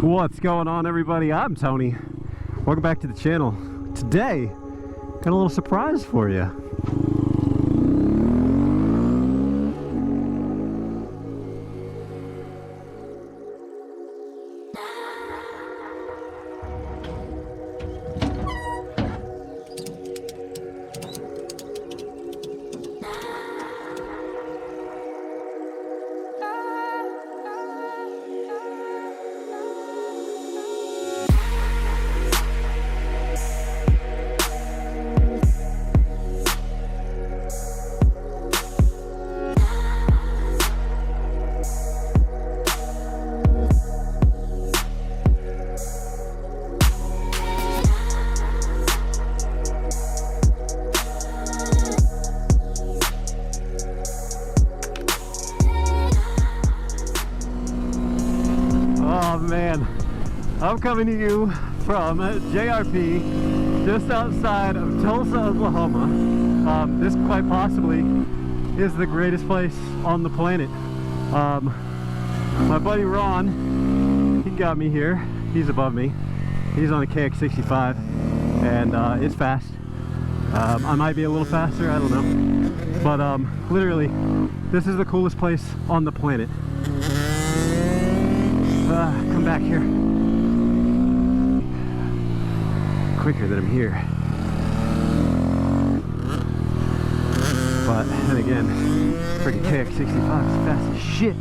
What's going on, everybody? I'm Tony. Welcome back to the channel. Today, got a little surprise for you. Oh man, I'm coming to you from JRP just outside of Tulsa, Oklahoma. This quite possibly is the greatest place on the planet. My buddy Ron, he got me here. He's above me. He's on a KX65 and it's fast. I might be a little faster, I don't know. But literally, this is the coolest place on the planet. Come back here. Quicker than I'm here. But then again, freaking KX65 is fast as shit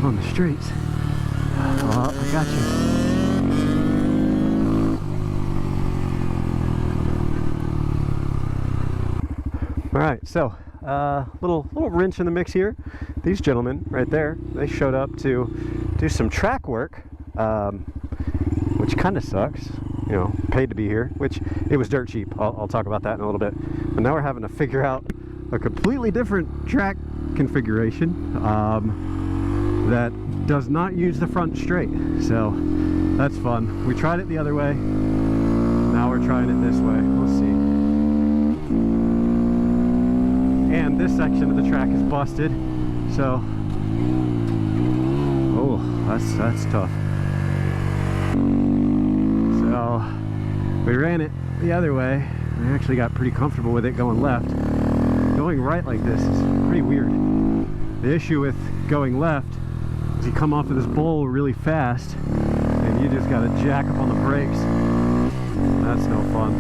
on the streets. Oh, I got you. Alright, so little wrench in the mix here. These gentlemen right there, they showed up to do some track work, which kind of sucks. You know, paid to be here, which it was dirt cheap. I'll talk about that in a little bit. But now we're having to figure out a completely different track configuration that does not use the front straight. So that's fun. We tried it the other way. Now we're trying it this way. We'll see. And this section of the track is busted. So, oh, that's tough. So we ran it the other way. We actually got pretty comfortable with it going left. Going right like this is pretty weird. The issue with going left is you come off of this bowl really fast and you just got to jack up on the brakes. That's no fun.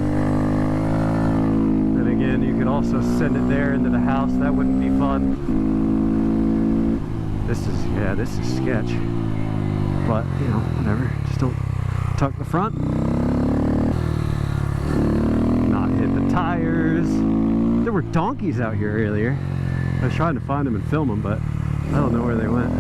Then again, you could also send it there into the house. That wouldn't be fun. This is sketch. But, you know, whatever. Just don't tuck the front. Not hit the tires. There were donkeys out here earlier. I was trying to find them and film them, but I don't know where they went.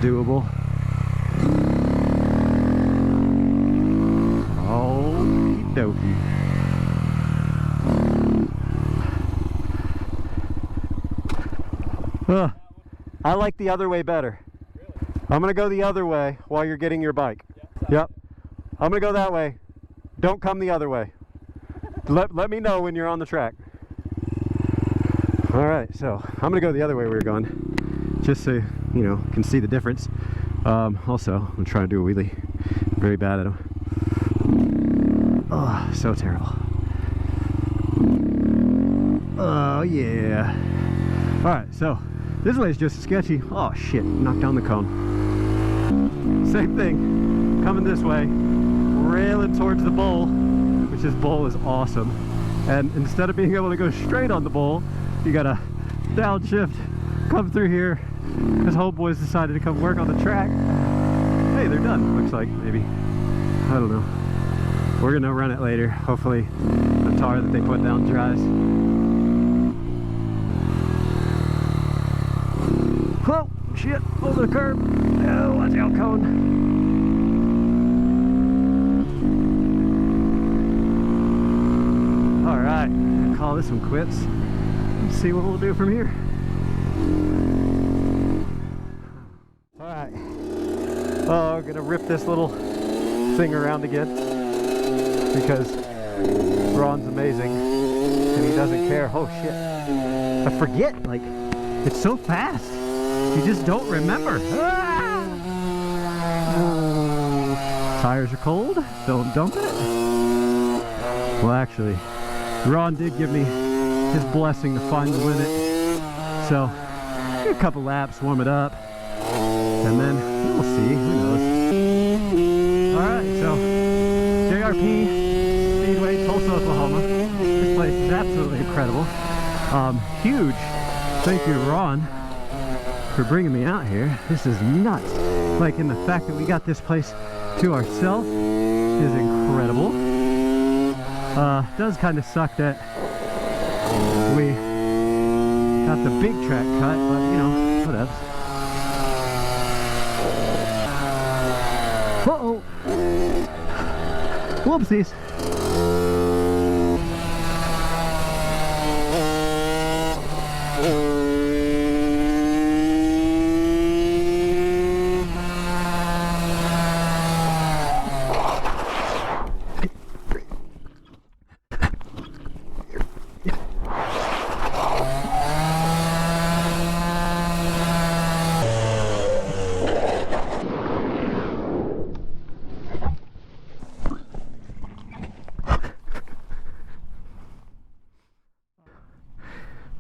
Doable. Okie dokie. I like the other way better. Really? I'm gonna go the other way while you're getting your bike. Yep. I'm gonna go that way. Don't come the other way. Let me know when you're on the track. Alright, so I'm gonna go the other way we were going. Just so you know, can see the difference. Also, I'm trying to do a wheelie. Very bad at them. Oh, so terrible. Oh, yeah. Alright, so this way is just sketchy. Oh, shit. Knocked down the cone. Same thing. Coming this way. Railing towards the bowl, which this bowl is awesome. And instead of being able to go straight on the bowl, you gotta downshift, come through here. Because homeboys decided to come work on the track. Hey, they're done, looks like, maybe. I don't know. We're gonna run it later. Hopefully the tar that they put down dries. Oh, shit, over the curb. Oh, watch out, cone. Alright, call this one quits. Let's see what we'll do from here. Alright. Oh, I'm gonna rip this little thing around again because Ron's amazing and he doesn't care. Oh shit. I forget, like, it's so fast. You just don't remember. Ah! Tires are cold. Don't dump it. Well, actually, Ron did give me his blessing to find the limit. So, a couple laps, warm it up, and then we'll see. Who knows? Alright, so JRP Speedway, Tulsa, Oklahoma. This place is absolutely incredible. Huge thank you to Ron for bringing me out here. This is nuts. Like, and the fact that we got this place to ourselves is incredible. Does kind of suck that we got the big track cut, but you know, whatever. Uh-oh. Whoopsies.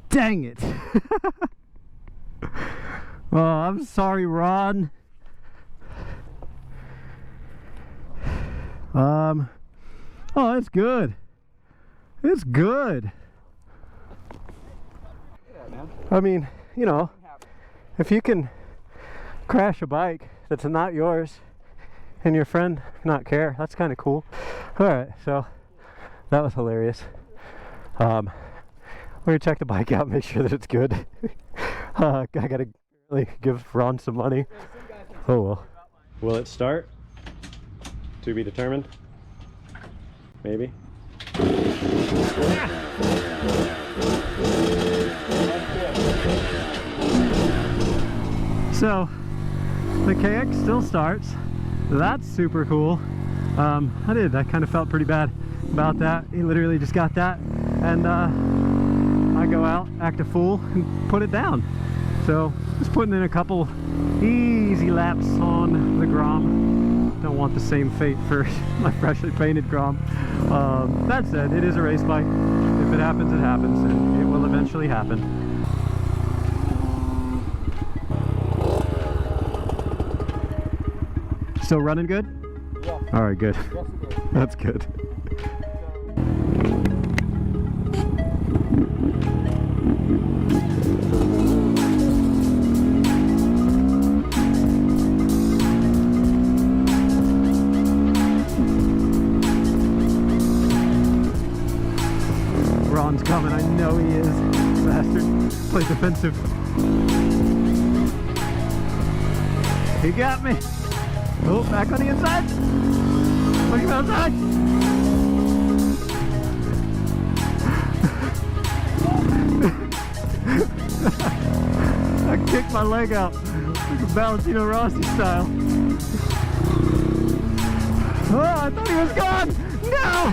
Dang it. Oh, I'm sorry, Ron. Oh, it's good. It's good. Yeah, man. I mean, you know, if you can crash a bike that's not yours and your friend not care, that's kind of cool. All right, so that was hilarious. We're gonna check the bike out, make sure that it's good. I gotta really give Ron some money. Oh well. Will it start? To be determined. Maybe. So the KX still starts. That's super cool. I kind of felt pretty bad about that. He literally just got that, and I go out, act a fool, and put it down. So just putting in a couple easy laps on the Grom. Don't want the same fate for my freshly painted Grom. That said, it is a race bike. If it happens, it happens, and it will eventually happen. Still running good? Yeah. All right, good. Yes, it is. That's good. Ron's coming, I know he is. Bastard. Play defensive. He got me. Oh, back on the inside. Look at outside. I kicked my leg out. Like a Valentino Rossi style. Oh, I thought he was gone. No!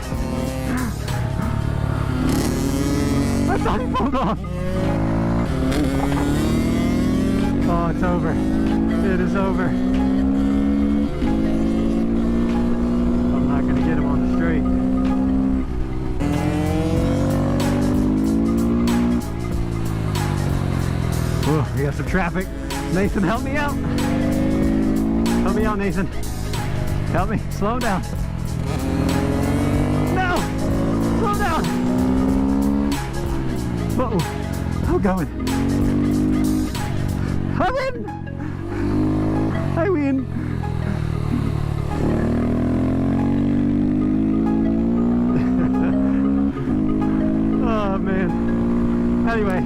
I thought he pulled off. Oh, it's over. It is over. I'm not going to get him on the straight. Oh, we got some traffic. Nathan, help me out. Help me out, Nathan. Help me. Slow down. No! Slow down! Uh-oh. I'm going. I win! I win! Oh, man. Anyway,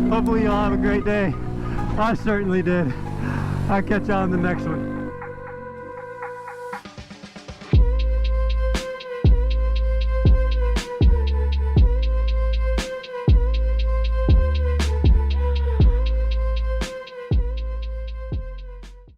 hopefully you'll have a great day. I certainly did. I'll catch you on the next one.